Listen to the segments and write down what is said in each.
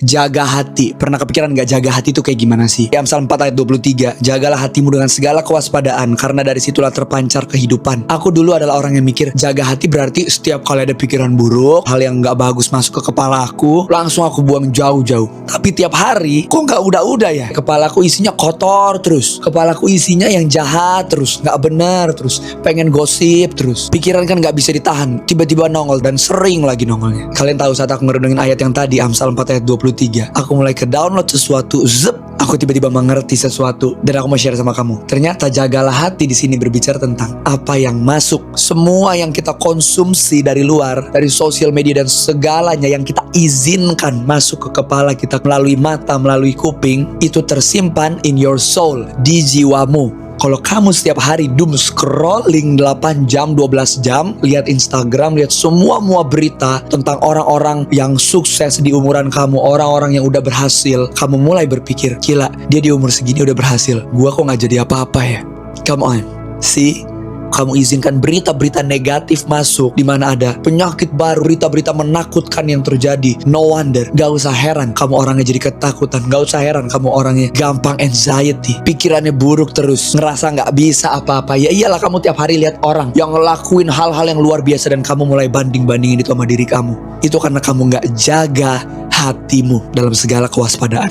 Jaga hati. Pernah kepikiran gak jaga hati itu kayak gimana sih? Amsal 4 ayat 23. Jagalah hatimu dengan segala kewaspadaan, karena dari situlah terpancar kehidupan. Aku dulu adalah orang yang mikir jaga hati berarti setiap kali ada pikiran buruk, hal yang gak bagus masuk ke kepala aku, langsung aku buang jauh-jauh. Tapi tiap hari kok gak udah-udah ya? Kepalaku isinya kotor terus, kepalaku isinya yang jahat terus, gak benar terus, pengen gosip terus. Pikiran kan gak bisa ditahan, tiba-tiba nongol dan sering lagi nongolnya. Kalian tahu saat aku ngerenungin ayat yang tadi, Amsal 4 ayat 23, aku mulai ke download sesuatu, aku tiba-tiba mengerti sesuatu dan aku mau share sama kamu. Ternyata jagalah hati di sini berbicara tentang apa yang masuk, semua yang kita konsumsi dari luar, dari sosial media dan segalanya yang kita izinkan masuk ke kepala kita melalui mata, melalui kuping, itu tersimpan in your soul, di jiwamu. Kalau kamu setiap hari doom scrolling 8 jam, 12 jam, lihat Instagram, lihat semua berita tentang orang-orang yang sukses di umuran kamu, orang-orang yang udah berhasil, kamu mulai berpikir, gila, dia di umur segini udah berhasil, gua kok gak jadi apa-apa ya? Come on, see? Kamu izinkan berita-berita negatif masuk, di mana ada penyakit baru, berita-berita menakutkan yang terjadi. No wonder, gak usah heran kamu orangnya jadi ketakutan, gak usah heran kamu orangnya gampang anxiety, pikirannya buruk terus, ngerasa gak bisa apa-apa. Ya iyalah, kamu tiap hari lihat orang yang ngelakuin hal-hal yang luar biasa dan kamu mulai banding-bandingin itu sama diri kamu. Itu karena kamu gak jaga hatimu dalam segala kewaspadaan.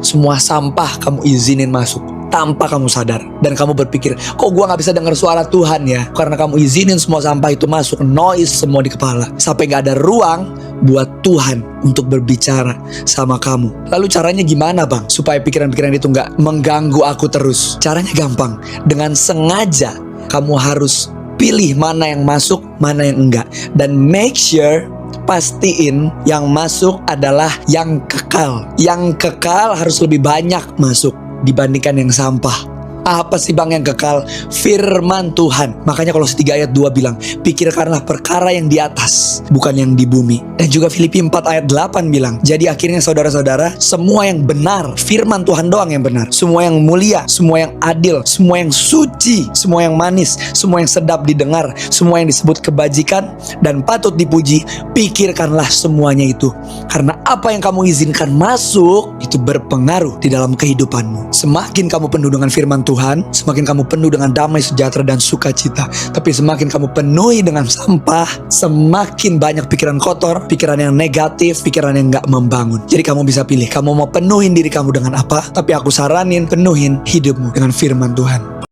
Semua sampah kamu izinin masuk tanpa kamu sadar, dan kamu berpikir, kok gua gak bisa dengar suara Tuhan ya? Karena kamu izinin semua sampah itu masuk, noise semua di kepala, sampai gak ada ruang buat Tuhan untuk berbicara sama kamu. Lalu caranya gimana bang? Supaya pikiran-pikiran itu gak mengganggu aku terus. Caranya gampang, dengan sengaja kamu harus pilih mana yang masuk, mana yang enggak, dan make sure, pastiin yang masuk adalah yang kekal. Yang kekal harus lebih banyak masuk dibandingkan yang sampah. Apa sih bang yang kekal? Firman Tuhan. Makanya Kolose 3 ayat 2 bilang, pikirkanlah perkara yang di atas, bukan yang di bumi. Dan juga Filipi 4 ayat 8 bilang, jadi akhirnya saudara-saudara, semua yang benar, firman Tuhan doang yang benar, semua yang mulia, semua yang adil, semua yang suci, semua yang manis, semua yang sedap didengar, semua yang disebut kebajikan dan patut dipuji, pikirkanlah semuanya itu. Karena apa yang kamu izinkan masuk, itu berpengaruh di dalam kehidupanmu. Semakin kamu penuh dengan firman Tuhan, semakin kamu penuh dengan damai, sejahtera, dan sukacita. Tapi semakin kamu penuhi dengan sampah, semakin banyak pikiran kotor, pikiran yang negatif, pikiran yang gak membangun. Jadi kamu bisa pilih, kamu mau penuhin diri kamu dengan apa? Tapi aku saranin, penuhin hidupmu dengan firman Tuhan.